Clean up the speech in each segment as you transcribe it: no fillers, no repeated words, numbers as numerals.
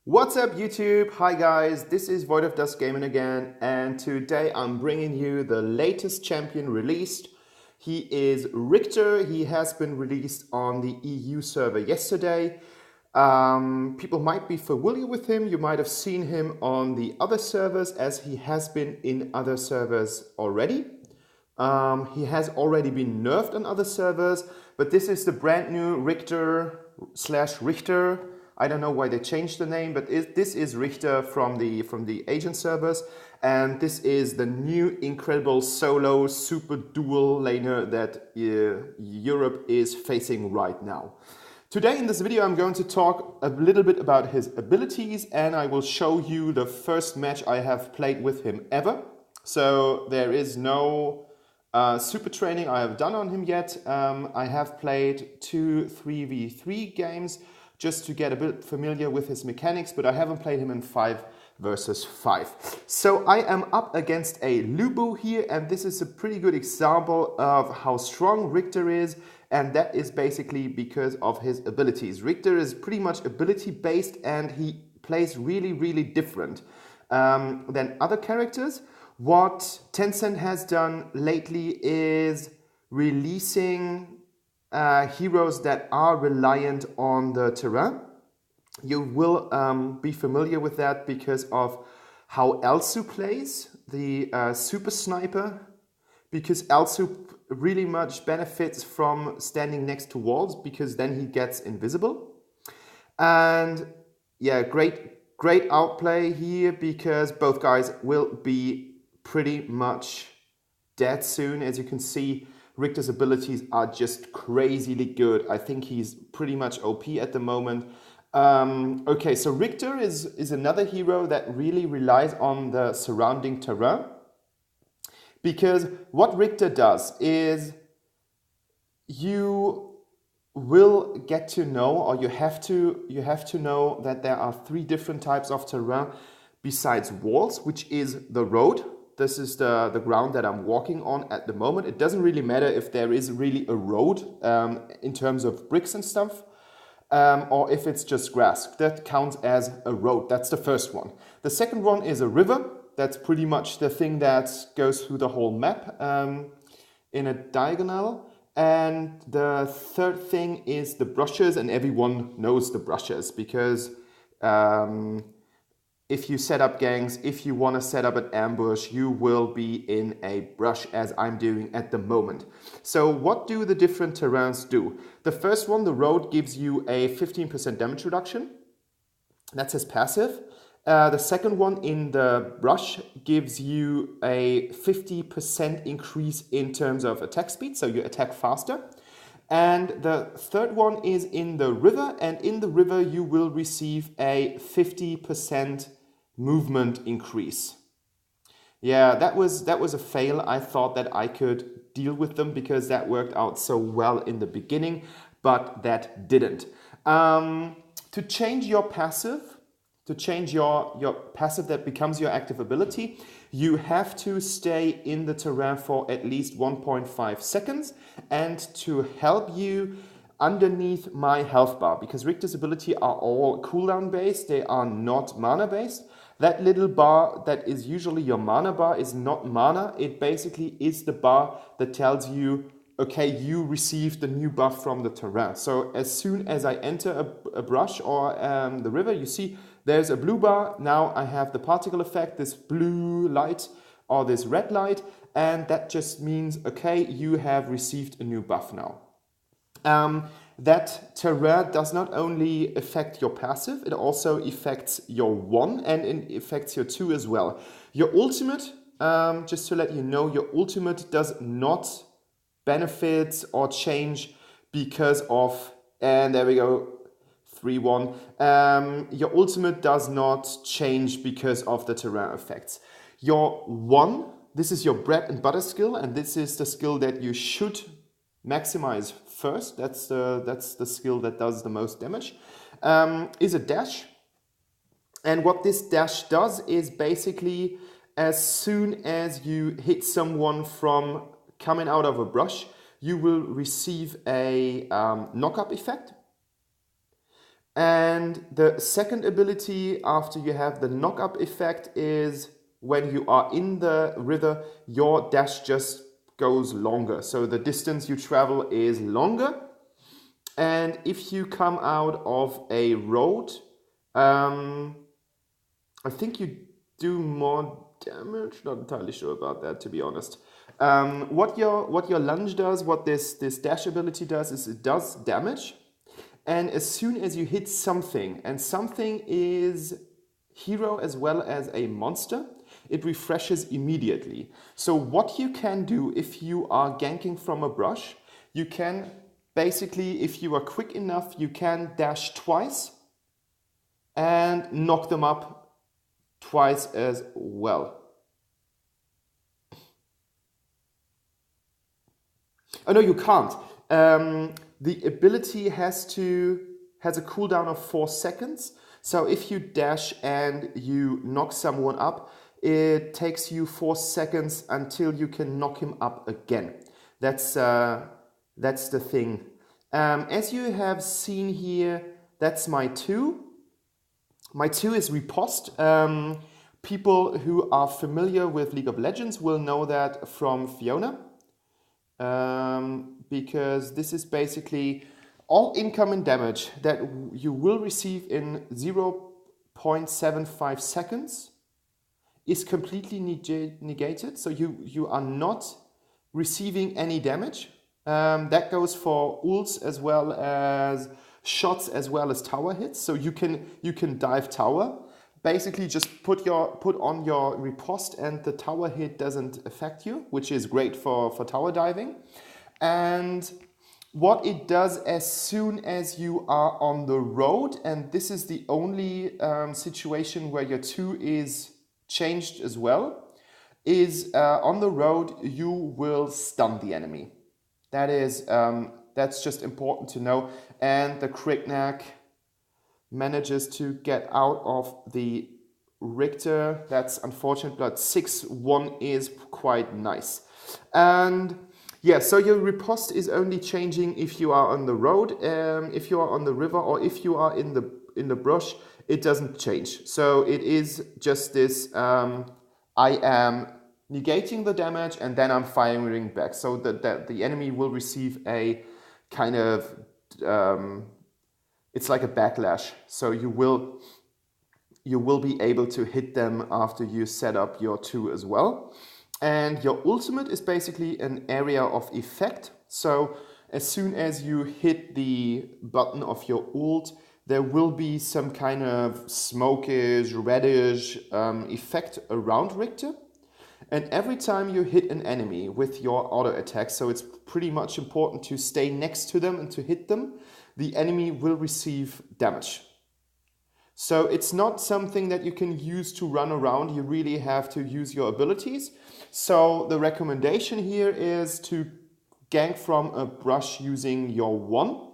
What's up YouTube? Hi guys, this is Void of Dust Gaming again, and today I'm bringing you the latest champion released. He is Richter. He has been released on the EU server yesterday. People might be familiar with him. You might have seen him on the other servers as he has been in other servers already. He has already been nerfed on other servers, but this is the brand new Richter/Richter. I don't know why they changed the name, but this is Richter from the Asian servers, and this is the new incredible solo super duel laner that Europe is facing right now. Today in this video I'm going to talk a little bit about his abilities, and I will show you the first match I have played with him ever. So there is no super training I have done on him yet. I have played 2 3v3 games just to get a bit familiar with his mechanics, but I haven't played him in 5 versus 5. So I am up against a LuBu here, and this is a pretty good example of how strong Richter is, and that is basically because of his abilities. Richter is pretty much ability based, and he plays really different than other characters. What Tencent has done lately is releasing heroes that are reliant on the terrain. You will be familiar with that because of how Elsu plays, the super sniper, because Elsu really much benefits from standing next to walls because then he gets invisible. And yeah, great outplay here because both guys will be pretty much dead soon. As you can see, Richter's abilities are just crazily good. I think he's pretty much OP at the moment. Okay, so Richter is another hero that really relies on the surrounding terrain, because what Richter does is you will get to know, or you have to know that there are 3 different types of terrain besides walls, which is the road. This is the ground that I'm walking on at the moment. It doesn't really matter if there is really a road in terms of bricks and stuff, or if it's just grass. That counts as a road. That's the first one. The second one is a river. That's pretty much the thing that goes through the whole map in a diagonal. And the third thing is the brushes, and everyone knows the brushes because if you set up gangs, if you want to set up an ambush, you will be in a brush as I'm doing at the moment. So what do the different terrains do? The first one, the road, gives you a 15% damage reduction. That's his passive. The second one in the brush gives you a 50% increase in terms of attack speed, so you attack faster. And the third one is in the river, and in the river you will receive a 50% movement increase. Yeah, that was a fail. I thought that I could deal with them because that worked out so well in the beginning, but that didn't. To change your passive, that becomes your active ability, you have to stay in the terrain for at least 1.5 seconds, and to help you, underneath my health bar, because Richter's ability are all cooldown based, they are not mana based. That little bar that is usually your mana bar is not mana. It basically is the bar that tells you, okay, you received the new buff from the terrain. So as soon as I enter a brush or the river, you see there's a blue bar. Now I have the particle effect, this blue light or this red light, and that just means, okay, you have received a new buff now. That terrain does not only affect your passive, it also affects your 1 and it affects your 2 as well. Your ultimate, just to let you know, your ultimate does not benefit or change because of, and there we go, 3-1. Your ultimate does not change because of the terrain effects. Your 1, this is your bread and butter skill, and this is the skill that you should maximize first. That's the skill that does the most damage. Is a dash, and what this dash does is basically, as soon as you hit someone from coming out of a brush, you will receive a knock-up effect. And the second ability after you have the knock-up effect is when you are in the river, your dash just goes longer. So the distance you travel is longer. And if you come out of a road, I think you do more damage. Not entirely sure about that, to be honest. What your lunge does, what this dash ability does, is it does damage. And as soon as you hit something, and something is hero as well as a monster, it refreshes immediately. So what you can do if you are ganking from a brush, you can basically, if you are quick enough, you can dash twice and knock them up twice as well. Oh no, you can't. The ability has a cooldown of 4 seconds. So if you dash and you knock someone up, it takes you 4 seconds until you can knock him up again. That's the thing. As you have seen here, that's my 2. My 2 is riposte. People who are familiar with League of Legends will know that from Fiona. Because this is basically all incoming damage that you will receive in 0.75 seconds is completely negated. So you are not receiving any damage. That goes for ults as well as shots as well as tower hits. So you can dive tower. Basically just put on your riposte and the tower hit doesn't affect you, which is great for tower diving. And what it does as soon as you are on the road, and this is the only situation where your 2 is changed as well, is on the road you will stun the enemy. That is that's just important to know. And the Krignac manages to get out of the Richter. That's unfortunate, but 6-1 is quite nice. And yeah, so your riposte is only changing if you are on the road, if you are on the river, or if you are in the brush, it doesn't change. So it is just this, I am negating the damage and then I'm firing back. So that the enemy will receive a kind of, it's like a backlash. So you will be able to hit them after you set up your 2 as well. And your ultimate is basically an area of effect. So as soon as you hit the button of your ult, there will be some kind of smokish, reddish effect around Richter. And every time you hit an enemy with your auto attack, so it's pretty much important to stay next to them and to hit them, the enemy will receive damage. So it's not something that you can use to run around, you really have to use your abilities. So the recommendation here is to gank from a brush using your 1,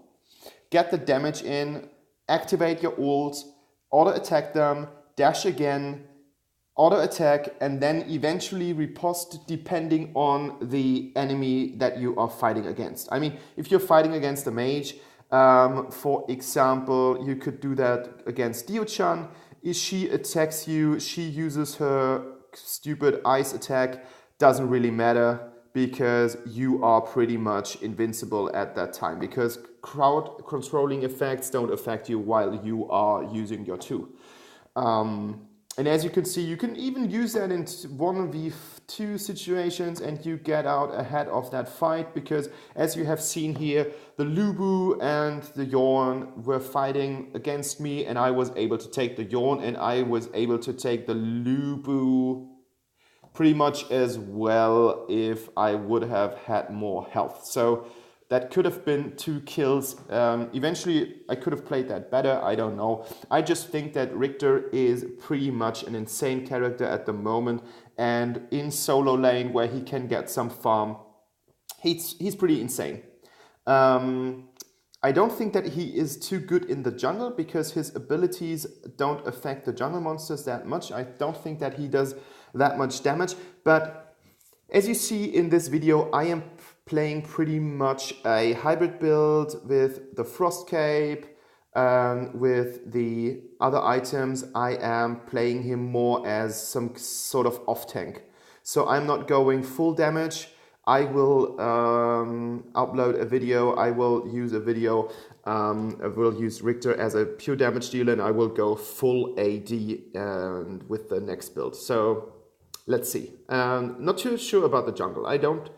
get the damage in, activate your ult, auto attack them, dash again, auto attack, and then eventually riposte depending on the enemy that you are fighting against. I mean, if you're fighting against a mage, for example, you could do that against Dio-chan. If she attacks you, she uses her stupid ice attack, doesn't really matter because you are pretty much invincible at that time because crowd controlling effects don't affect you while you are using your 2. And as you can see, you can even use that in 1v2 situations and you get out ahead of that fight because as you have seen here, the LuBu and the Yorn were fighting against me and I was able to take the Yorn and I was able to take the LuBu pretty much as well if I would have had more health. So that could have been 2 kills. Eventually, I could have played that better. I don't know. I just think that Richter is pretty much an insane character at the moment. And in solo lane, where he can get some farm, he's pretty insane. I don't think that he is too good in the jungle because his abilities don't affect the jungle monsters that much. I don't think that he does that much damage. But as you see in this video, I am playing pretty much a hybrid build with the Frost Cape, With the other items, I am playing him more as some sort of off-tank. So I'm not going full damage. I will upload a video, I will use a video, I will use Richter as a pure damage dealer, and I will go full AD with the next build. So let's see. Not too sure about the jungle. I don't.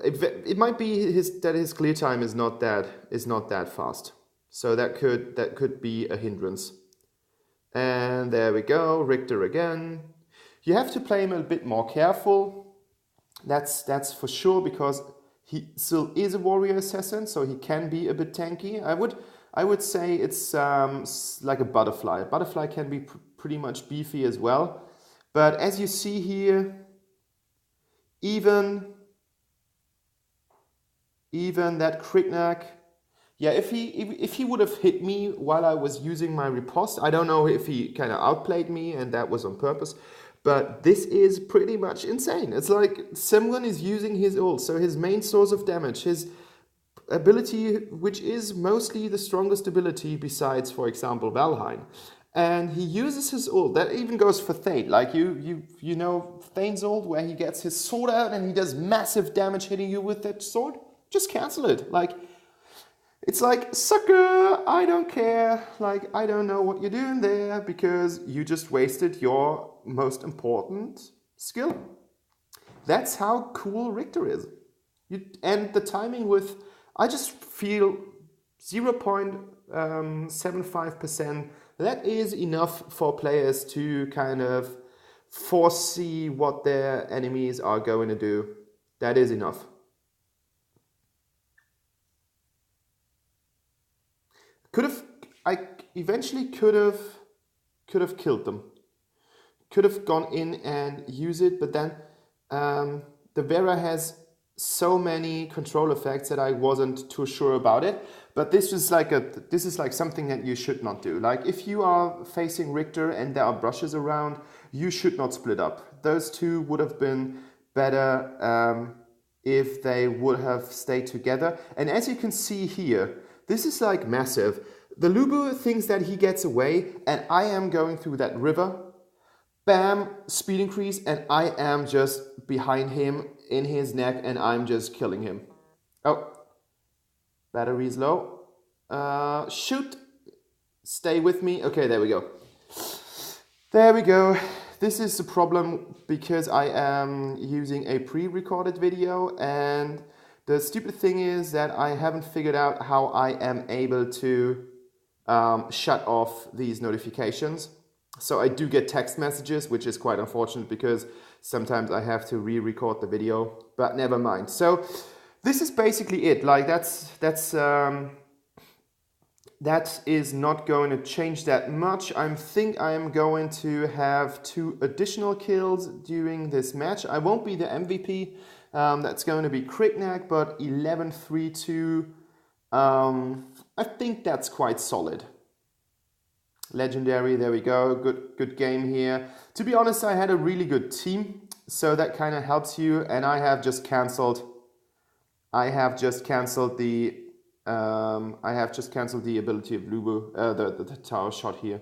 It might be that his clear time is not that fast. So that could be a hindrance. And there we go, Richter again. You have to play him a bit more careful. That's for sure, because he still is a warrior assassin, so he can be a bit tanky. I would say it's like a butterfly. A butterfly can be pretty much beefy as well. But as you see here, even that Krignac, yeah, if he would have hit me while I was using my riposte, I don't know if he kind of outplayed me and that was on purpose. But this is pretty much insane. It's like Simran is using his ult, so his main source of damage, his ability, which is mostly the strongest ability besides, for example, Valheim. And he uses his ult. That even goes for Thane. Like you know Thane's ult, where he gets his sword out and he does massive damage hitting you with that sword. Just cancel it. Like, it's like, sucker, I don't care. Like, I don't know what you're doing there, because you just wasted your most important skill. That's how cool Richter is. And the timing with, I just feel 0.75%, that is enough for players to kind of foresee what their enemies are going to do. That is enough. I eventually could have killed them. Could have gone in and used it, but then the Vera has so many control effects that I wasn't too sure about it. But this is like something that you should not do. Like, if you are facing Richter and there are brushes around, you should not split up. Those two would have been better if they would have stayed together. And as you can see here, this is like massive. The LuBu thinks that he gets away, and I am going through that river. Bam, speed increase, and I am just behind him in his neck, and I'm just killing him. Oh, battery's low. Shoot. Stay with me. Okay, there we go. There we go. This is the problem, because I am using a pre-recorded video, and the stupid thing is that I haven't figured out how I am able to shut off these notifications. So I do get text messages, which is quite unfortunate, because sometimes I have to re-record the video, but never mind. So this is basically it. Like, that is not going to change that much. I think I am going to have 2 additional kills during this match. I won't be the MVP. That's going to be Krignac, but 11-3-2. I think that's quite solid. Legendary, there we go. Good game here. To be honest, I had a really good team, so that kind of helps you. And I have just cancelled the ability of LuBu, the tower shot here.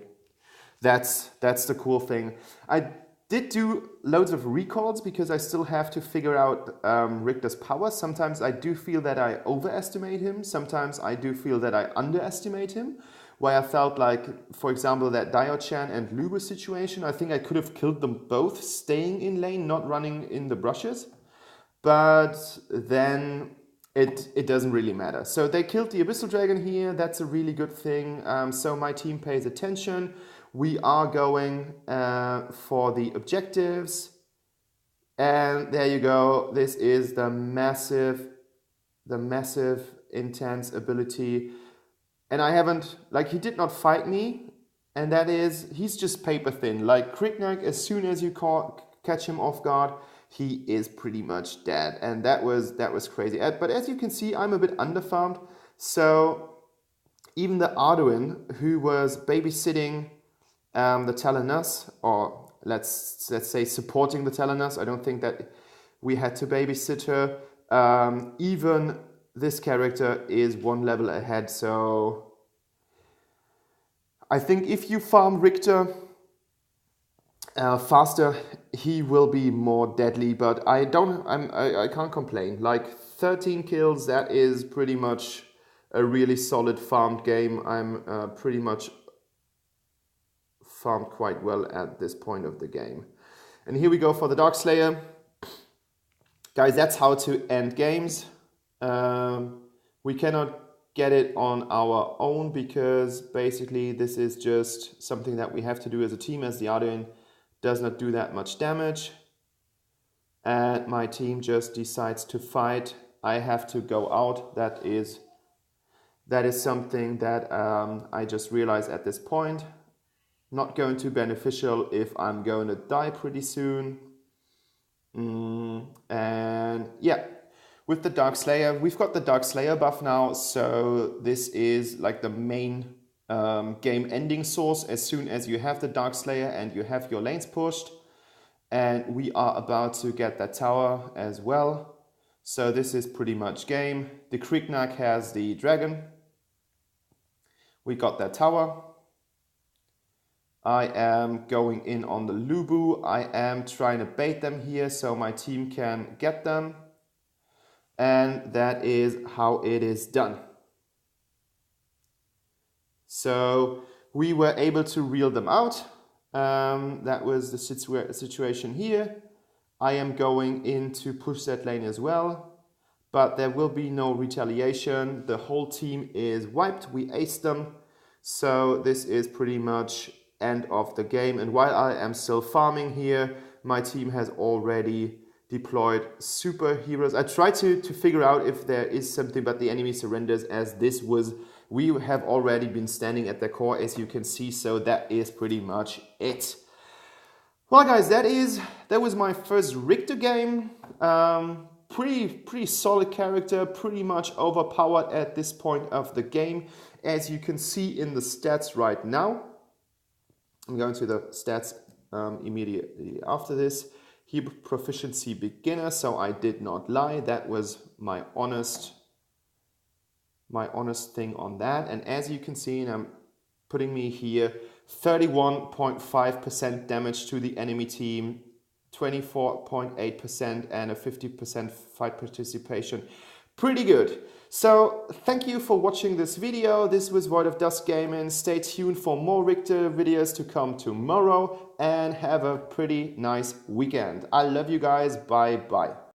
That's the cool thing. I did do loads of recalls, because I still have to figure out Richter's power. Sometimes I do feel that I overestimate him. Sometimes I do feel that I underestimate him. Where I felt like, for example, that Diochan and LuBu situation, I think I could have killed them both staying in lane, not running in the brushes. But then it doesn't really matter. So they killed the Abyssal Dragon here. That's a really good thing. So my team pays attention. We are going for the objectives. And there you go. This is the massive, intense ability. And I haven't, like, he did not fight me. And that is, he's just paper thin. Like, Krignac, as soon as you catch him off guard, he is pretty much dead. And that was crazy. But as you can see, I'm a bit underfarmed. So even the Arduin, who was babysitting the Telenas, or let's say supporting the Telenas, I don't think that we had to babysit her. Even this character is 1 level ahead, so I think if you farm Richter faster, he will be more deadly, but I can't complain. Like 13 kills, that is pretty much a really solid farmed game. I'm pretty much farmed quite well at this point of the game. And here we go for the Darkslayer. Guys, that's how to end games. We cannot get it on our own because basically this is just something that we have to do as a team, as the Arduin does not do that much damage. And my team just decides to fight. I have to go out. That is something that I just realized at this point. Not going to be beneficial if I'm going to die pretty soon. And yeah, with the Darkslayer, we've got the Darkslayer buff now, so this is like the main game ending source as soon as you have the Darkslayer and you have your lanes pushed. And we are about to get that tower as well. So this is pretty much game. The Kriegnack has the dragon. We got that tower. I am going in on the LuBu. I am trying to bait them here so my team can get them. And that is how it is done. So we were able to reel them out. That was the situation here. I am going in to push that lane as well. But there will be no retaliation. The whole team is wiped. We aced them. So this is pretty much end of the game. And while I am still farming here, my team has already deployed superheroes. I tried to figure out if there is something, but the enemy surrenders, as this was, we have already been standing at the core, as you can see. So that is pretty much it. Well, guys, that was my first Richter game. Pretty solid character, pretty much overpowered at this point of the game, as you can see in the stats right now. I'm going to the stats immediately after this. Hebrew proficiency beginner, so I did not lie. That was my honest thing on that. And as you can see, and I'm putting me here, 31.5% damage to the enemy team, 24.8% and a 50% fight participation. Pretty good. So thank you for watching this video. This was Void of Dusk Gaming. Stay tuned for more Richter videos to come tomorrow and have a pretty nice weekend. I love you guys. Bye bye.